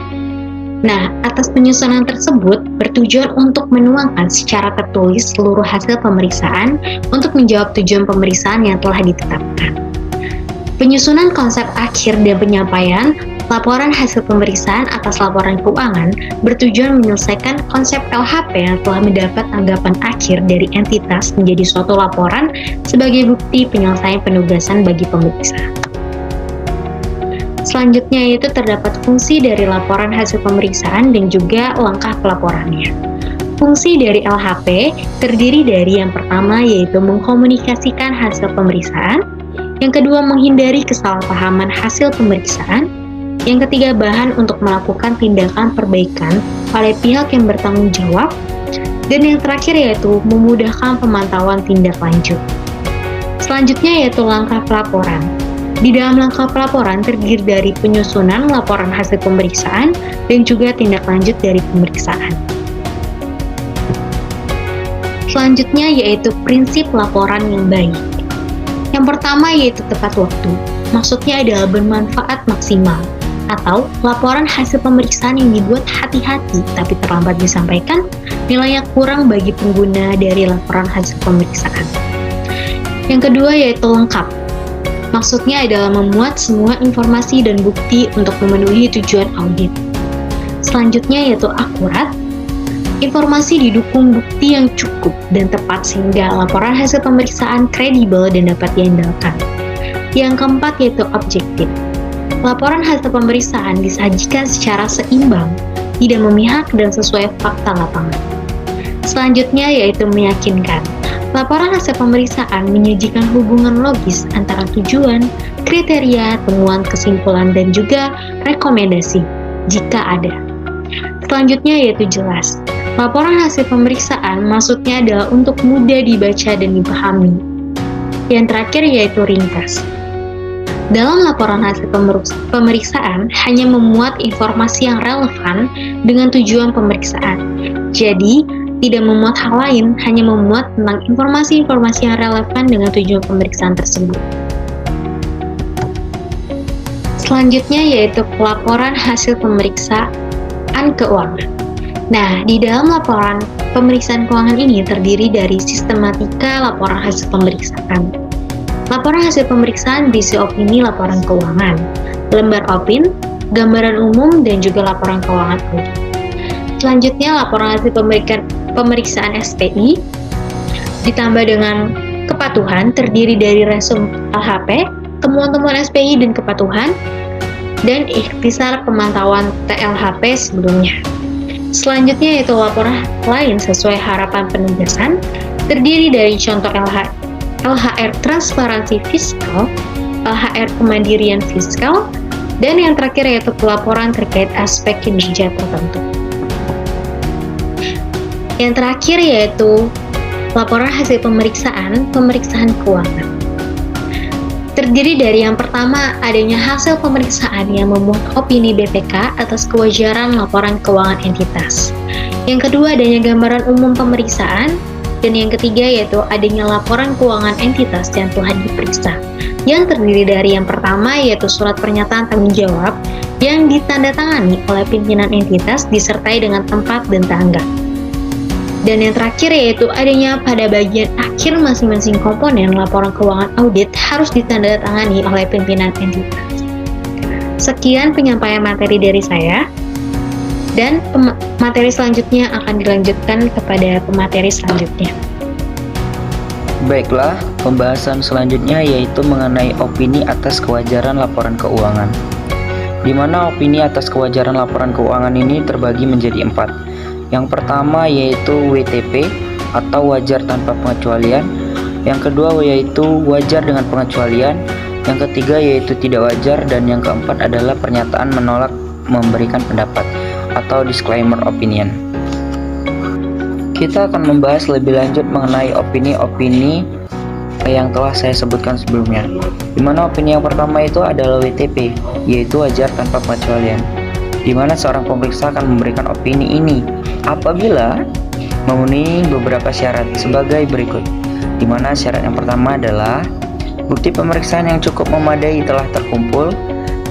[SPEAKER 8] Nah, atas penyusunan tersebut bertujuan untuk menuangkan secara tertulis seluruh hasil pemeriksaan untuk menjawab tujuan pemeriksaan yang telah ditetapkan. Penyusunan konsep akhir dan penyampaian laporan hasil pemeriksaan atas laporan keuangan bertujuan menyelesaikan konsep LHP yang telah mendapat tanggapan akhir dari entitas menjadi suatu laporan sebagai bukti penyelesaian penugasan bagi pemeriksa. Selanjutnya yaitu terdapat fungsi dari laporan hasil pemeriksaan dan juga langkah pelaporannya. Fungsi dari LHP terdiri dari yang pertama yaitu mengkomunikasikan hasil pemeriksaan, yang kedua menghindari kesalahpahaman hasil pemeriksaan, yang ketiga bahan untuk melakukan tindakan perbaikan oleh pihak yang bertanggung jawab, dan yang terakhir yaitu memudahkan pemantauan tindak lanjut. Selanjutnya yaitu langkah pelaporan. Di dalam langkah pelaporan terdiri dari penyusunan laporan hasil pemeriksaan dan juga tindak lanjut dari pemeriksaan. Selanjutnya yaitu prinsip laporan yang baik. Yang pertama yaitu tepat waktu. Maksudnya adalah bermanfaat maksimal, atau laporan hasil pemeriksaan yang dibuat hati-hati tapi terlambat disampaikan, nilainya kurang bagi pengguna dari laporan hasil pemeriksaan. Yang kedua yaitu lengkap. Maksudnya adalah memuat semua informasi dan bukti untuk memenuhi tujuan audit. Selanjutnya yaitu akurat. Informasi didukung bukti yang cukup dan tepat sehingga laporan hasil pemeriksaan kredibel dan dapat diandalkan. Yang keempat yaitu objektif. Laporan hasil pemeriksaan disajikan secara seimbang, tidak memihak dan sesuai fakta lapangan. Selanjutnya yaitu meyakinkan. Laporan hasil pemeriksaan menyajikan hubungan logis antara tujuan, kriteria, temuan, kesimpulan, dan juga rekomendasi, jika ada. Selanjutnya yaitu jelas. Laporan hasil pemeriksaan maksudnya adalah untuk mudah dibaca dan dipahami. Yang terakhir yaitu ringkas. Dalam laporan hasil pemeriksaan hanya memuat informasi yang relevan dengan tujuan pemeriksaan. Jadi, tidak memuat hal lain, hanya memuat tentang informasi-informasi yang relevan dengan tujuan pemeriksaan tersebut. Selanjutnya yaitu pelaporan hasil pemeriksaan keuangan. Nah, di dalam laporan pemeriksaan keuangan ini terdiri dari sistematika laporan hasil pemeriksaan. Laporan hasil pemeriksaan berisi opini laporan keuangan, lembar opin, gambaran umum, dan juga laporan keuangan audit. Selanjutnya, laporan hasil pemeriksaan SPI ditambah dengan kepatuhan terdiri dari resum LHP, temuan-temuan SPI dan kepatuhan, dan ikhtisar pemantauan TLHP sebelumnya. Selanjutnya yaitu laporan lain sesuai harapan penugasan terdiri dari contoh LHR transparansi fiskal, LHR kemandirian fiskal, dan yang terakhir yaitu pelaporan terkait aspek kinerja tertentu. Yang terakhir yaitu laporan hasil pemeriksaan keuangan. Terdiri dari yang pertama adanya hasil pemeriksaan yang memuat opini BPK atas kewajaran laporan keuangan entitas. Yang kedua adanya gambaran umum pemeriksaan, dan yang ketiga yaitu adanya laporan keuangan entitas yang telah diperiksa. Yang terdiri dari yang pertama yaitu surat pernyataan tanggung jawab yang ditandatangani oleh pimpinan entitas disertai dengan tempat dan tanggal. Dan yang terakhir yaitu adanya pada bagian akhir masing-masing komponen laporan keuangan audit harus ditandatangani oleh pimpinan entitas. Sekian penyampaian materi dari saya, dan materi selanjutnya akan dilanjutkan kepada pemateri selanjutnya.
[SPEAKER 9] Baiklah, pembahasan selanjutnya yaitu mengenai opini atas kewajaran laporan keuangan. Di mana opini atas kewajaran laporan keuangan ini terbagi menjadi 4. Yang pertama yaitu WTP atau wajar tanpa pengecualian. Yang kedua yaitu wajar dengan pengecualian. Yang ketiga yaitu tidak wajar, dan yang keempat adalah pernyataan menolak memberikan pendapat atau disclaimer opinion. Kita akan membahas lebih lanjut mengenai opini-opini yang telah saya sebutkan sebelumnya. Di mana opini yang pertama itu adalah WTP, yaitu wajar tanpa pengecualian. Di mana seorang pemeriksa akan memberikan opini ini apabila memenuhi beberapa syarat sebagai berikut. Di mana syarat yang pertama adalah bukti pemeriksaan yang cukup memadai telah terkumpul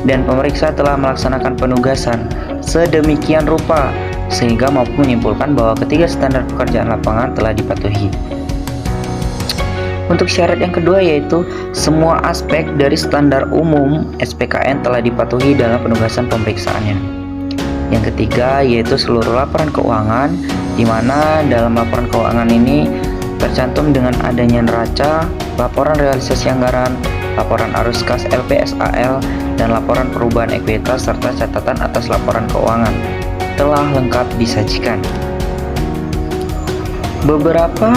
[SPEAKER 9] dan pemeriksa telah melaksanakan penugasan sedemikian rupa sehingga mampu menyimpulkan bahwa ketiga standar pekerjaan lapangan telah dipatuhi. Untuk syarat yang kedua yaitu semua aspek dari standar umum SPKN telah dipatuhi dalam penugasan pemeriksaannya. Yang ketiga yaitu seluruh laporan keuangan, di mana dalam laporan keuangan ini tercantum dengan adanya neraca, laporan realisasi anggaran, laporan arus kas LPSAL, dan laporan perubahan ekuitas serta catatan atas laporan keuangan telah lengkap disajikan. Beberapa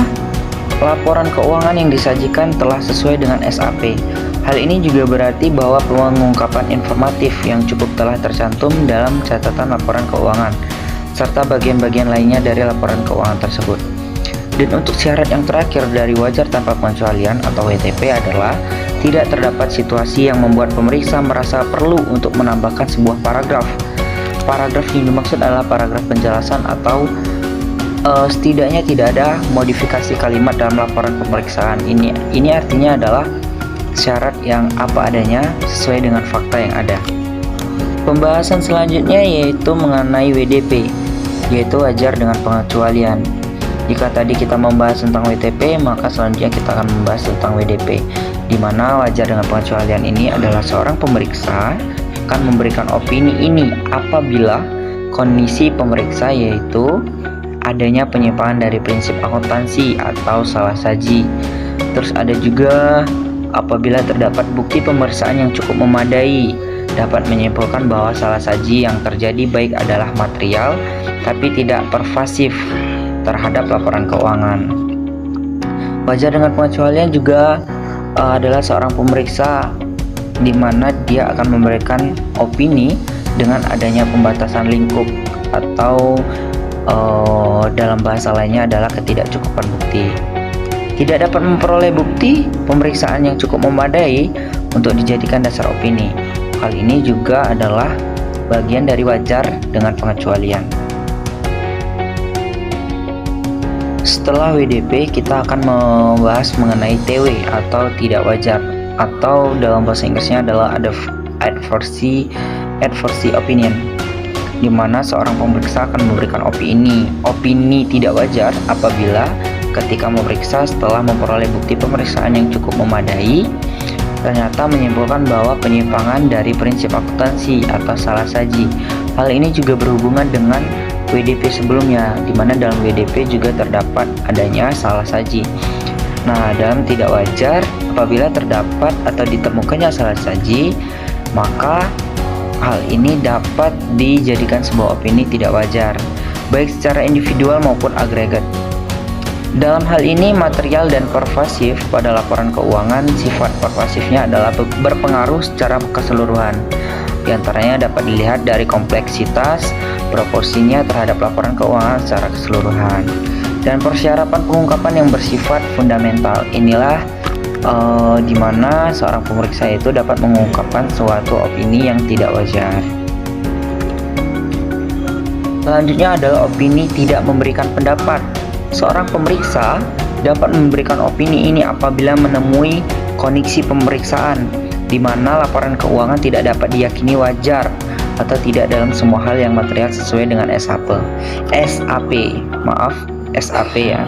[SPEAKER 9] laporan keuangan yang disajikan telah sesuai dengan SAP. Hal ini juga berarti bahwa pengungkapan informatif yang cukup telah tercantum dalam catatan laporan keuangan, serta bagian-bagian lainnya dari laporan keuangan tersebut. Dan untuk syarat yang terakhir dari wajar tanpa pengecualian atau WTP adalah tidak terdapat situasi yang membuat pemeriksa merasa perlu untuk menambahkan sebuah paragraf. Paragraf yang dimaksud adalah paragraf penjelasan atau setidaknya tidak ada modifikasi kalimat dalam laporan pemeriksaan. Ini artinya adalah syarat yang apa adanya sesuai dengan fakta yang ada. Pembahasan selanjutnya yaitu mengenai WDP, yaitu wajar dengan pengecualian. Jika tadi kita membahas tentang WTP, maka selanjutnya kita akan membahas tentang WDP, di mana wajar dengan pengecualian ini adalah seorang pemeriksa akan memberikan opini ini apabila kondisi pemeriksa yaitu adanya penyimpangan dari prinsip akuntansi atau salah saji. Terus ada juga apabila terdapat bukti pemeriksaan yang cukup memadai, dapat menyimpulkan bahwa salah saji yang terjadi baik adalah material tapi tidak pervasif terhadap laporan keuangan. Wajar dengan pengecualian juga adalah seorang pemeriksa di mana dia akan memberikan opini dengan adanya pembatasan lingkup atau dalam bahasa lainnya adalah ketidakcukupan bukti. Tidak dapat memperoleh bukti pemeriksaan yang cukup memadai untuk dijadikan dasar opini. Hal ini juga adalah bagian dari wajar dengan pengecualian. Setelah WDP, kita akan membahas mengenai TW atau tidak wajar, atau dalam bahasa Inggrisnya adalah adverse opinion, di mana seorang pemeriksa akan memberikan opini tidak wajar apabila ketika memeriksa setelah memperoleh bukti pemeriksaan yang cukup memadai, ternyata menyimpulkan bahwa penyimpangan dari prinsip akuntansi atau salah saji. Hal ini juga berhubungan dengan WDP sebelumnya, di mana dalam WDP juga terdapat adanya salah saji. Nah, dalam tidak wajar, apabila terdapat atau ditemukannya salah saji, maka hal ini dapat dijadikan sebuah opini tidak wajar, baik secara individual maupun agregat. Dalam hal ini, material dan pervasif pada laporan keuangan, sifat pervasifnya adalah berpengaruh secara keseluruhan. Di antaranya dapat dilihat dari kompleksitas, proporsinya terhadap laporan keuangan secara keseluruhan, dan persyaratan pengungkapan yang bersifat fundamental. Inilah di mana seorang pemeriksa itu dapat mengungkapkan suatu opini yang tidak wajar. Selanjutnya adalah opini tidak memberikan pendapat. Seorang pemeriksa dapat memberikan opini ini apabila menemui kondisi pemeriksaan di mana laporan keuangan tidak dapat diyakini wajar atau tidak dalam semua hal yang material sesuai dengan SAP ya.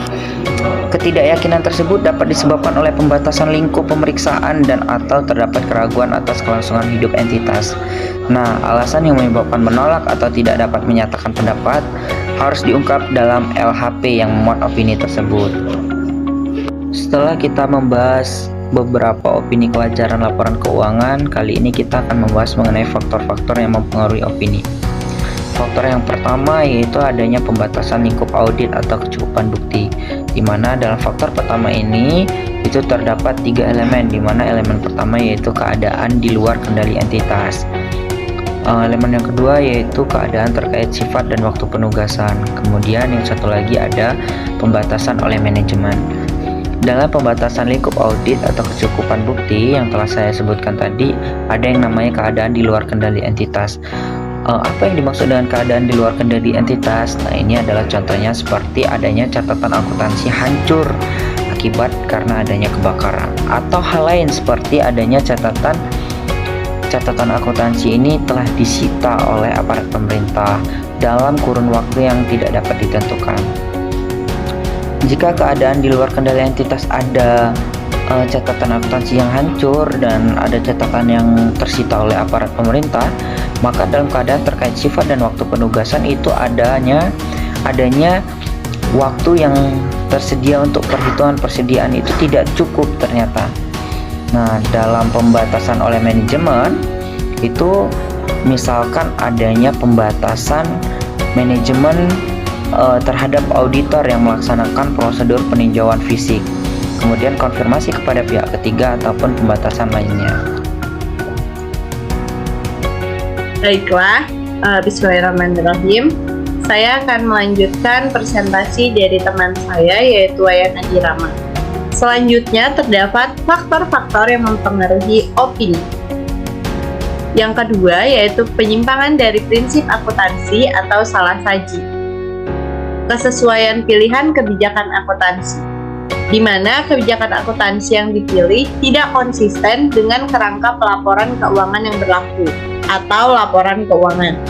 [SPEAKER 9] Ketidakyakinan tersebut dapat disebabkan oleh pembatasan lingkup pemeriksaan dan atau terdapat keraguan atas kelangsungan hidup entitas. Nah, alasan yang menyebabkan menolak atau tidak dapat menyatakan pendapat harus diungkap dalam LHP yang memuat opini tersebut. Setelah kita membahas beberapa opini kewajaran laporan keuangan, kali ini kita akan membahas mengenai faktor-faktor yang mempengaruhi opini. Faktor yang pertama yaitu adanya pembatasan lingkup audit atau kecukupan bukti, di mana dalam faktor pertama ini itu terdapat 3 elemen, di mana elemen pertama yaitu keadaan di luar kendali entitas. Elemen yang kedua yaitu keadaan terkait sifat dan waktu penugasan. Kemudian yang satu lagi ada pembatasan oleh manajemen. Dalam pembatasan lingkup audit atau kecukupan bukti yang telah saya sebutkan tadi, ada yang namanya keadaan di luar kendali entitas. Apa yang dimaksud dengan keadaan di luar kendali entitas? Nah, ini adalah contohnya seperti adanya catatan akuntansi hancur akibat karena adanya kebakaran, atau hal lain seperti adanya catatan akuntansi ini telah disita oleh aparat pemerintah dalam kurun waktu yang tidak dapat ditentukan. Jika keadaan di luar kendali entitas ada catatan akuntansi yang hancur dan ada catatan yang tersita oleh aparat pemerintah, maka dalam keadaan terkait sifat dan waktu penugasan itu adanya waktu yang tersedia untuk perhitungan persediaan itu tidak cukup ternyata. Nah, dalam pembatasan oleh manajemen itu misalkan adanya pembatasan manajemen terhadap auditor yang melaksanakan prosedur peninjauan fisik, kemudian konfirmasi kepada pihak ketiga ataupun pembatasan lainnya.
[SPEAKER 1] Baiklah, bismillahirrahmanirrahim. Saya akan melanjutkan presentasi dari teman saya yaitu Wayan Adi Rama. Selanjutnya terdapat faktor-faktor yang mempengaruhi opini. Yang kedua yaitu penyimpangan dari prinsip akuntansi atau salah saji. Kesesuaian pilihan kebijakan akuntansi, di mana kebijakan akuntansi yang dipilih tidak konsisten dengan kerangka pelaporan keuangan yang berlaku atau laporan keuangan,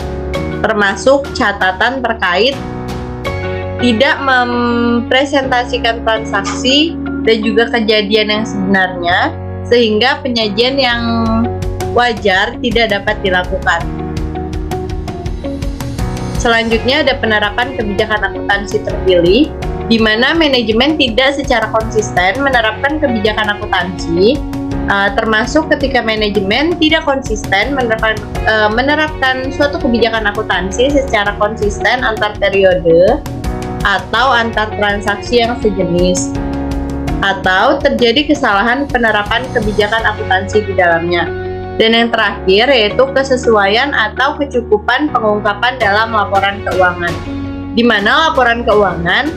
[SPEAKER 1] termasuk catatan terkait tidak mempresentasikan transaksi dan juga kejadian yang sebenarnya, sehingga penyajian yang wajar tidak dapat dilakukan. Selanjutnya ada penerapan kebijakan akuntansi terpilih, di mana manajemen tidak secara konsisten menerapkan kebijakan akuntansi, termasuk ketika manajemen tidak konsisten menerapkan suatu kebijakan akuntansi secara konsisten antar periode atau antar transaksi yang sejenis, atau terjadi kesalahan penerapan kebijakan akuntansi di dalamnya. Dan yang terakhir yaitu kesesuaian atau kecukupan pengungkapan dalam laporan keuangan, di mana laporan keuangan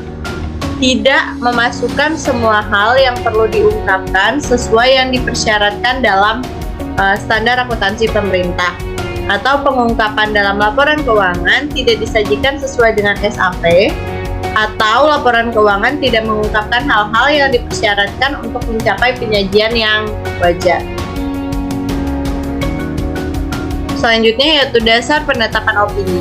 [SPEAKER 1] tidak memasukkan semua hal yang perlu diungkapkan sesuai yang dipersyaratkan dalam standar akuntansi pemerintah, atau pengungkapan dalam laporan keuangan tidak disajikan sesuai dengan SAP, atau laporan keuangan tidak mengungkapkan hal-hal yang dipersyaratkan untuk mencapai penyajian yang wajar. Selanjutnya yaitu dasar penetapan opini.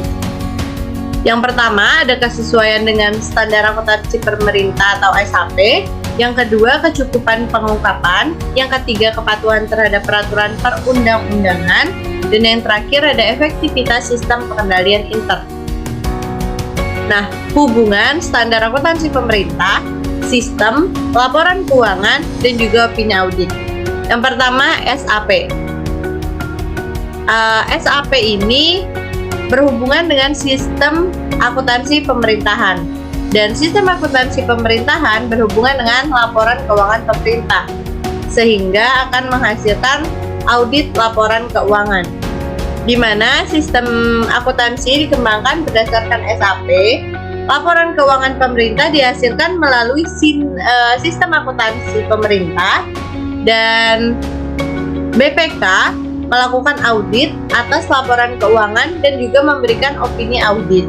[SPEAKER 1] Yang pertama ada kesesuaian dengan standar akuntansi pemerintah atau SAP. Yang kedua kecukupan pengungkapan. Yang ketiga kepatuhan terhadap peraturan perundang-undangan. Dan yang terakhir ada efektivitas sistem pengendalian intern. Nah, hubungan standar akuntansi pemerintah, sistem, laporan keuangan, dan juga opini audit. Yang pertama SAP. SAP ini berhubungan dengan sistem akuntansi pemerintahan, dan sistem akuntansi pemerintahan berhubungan dengan laporan keuangan pemerintah, sehingga akan menghasilkan audit laporan keuangan, di mana sistem akuntansi dikembangkan berdasarkan SAP. Laporan keuangan pemerintah dihasilkan melalui sistem akuntansi pemerintah, dan BPK melakukan audit atas laporan keuangan dan juga memberikan opini audit.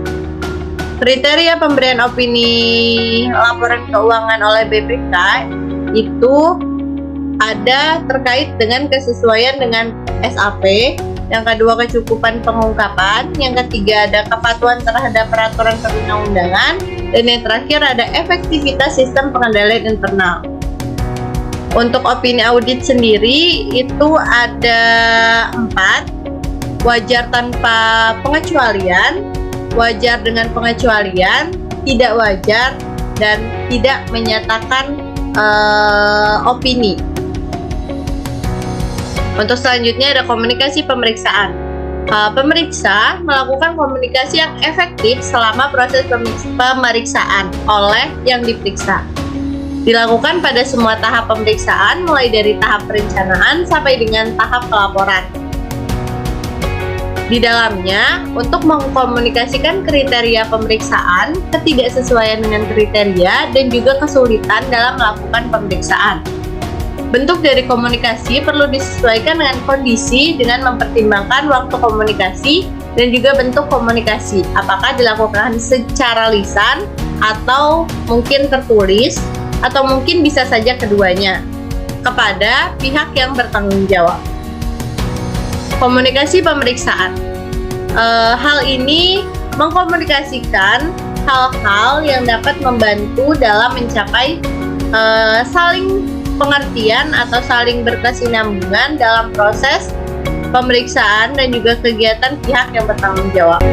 [SPEAKER 1] Kriteria pemberian opini laporan keuangan oleh BPK itu ada terkait dengan kesesuaian dengan SAP, yang kedua kecukupan pengungkapan, yang ketiga ada kepatuhan terhadap peraturan perundang-undangan, dan yang terakhir ada efektivitas sistem pengendalian internal. Untuk opini audit sendiri itu ada 4, wajar tanpa pengecualian, wajar dengan pengecualian, tidak wajar, dan tidak menyatakan opini. Untuk selanjutnya ada komunikasi pemeriksaan. Pemeriksa melakukan komunikasi yang efektif selama proses pemeriksaan oleh yang diperiksa. Dilakukan pada semua tahap pemeriksaan, mulai dari tahap perencanaan sampai dengan tahap pelaporan. Di dalamnya, untuk mengkomunikasikan kriteria pemeriksaan, ketidaksesuaian dengan kriteria, dan juga kesulitan dalam melakukan pemeriksaan. Bentuk dari komunikasi perlu disesuaikan dengan kondisi dengan mempertimbangkan waktu komunikasi dan juga bentuk komunikasi. Apakah dilakukan secara lisan atau mungkin tertulis, atau mungkin bisa saja keduanya, kepada pihak yang bertanggung jawab. Komunikasi pemeriksaan. Hal ini mengkomunikasikan hal-hal yang dapat membantu dalam mencapai saling pengertian atau saling berkesinambungan dalam proses pemeriksaan dan juga kegiatan pihak yang bertanggung jawab.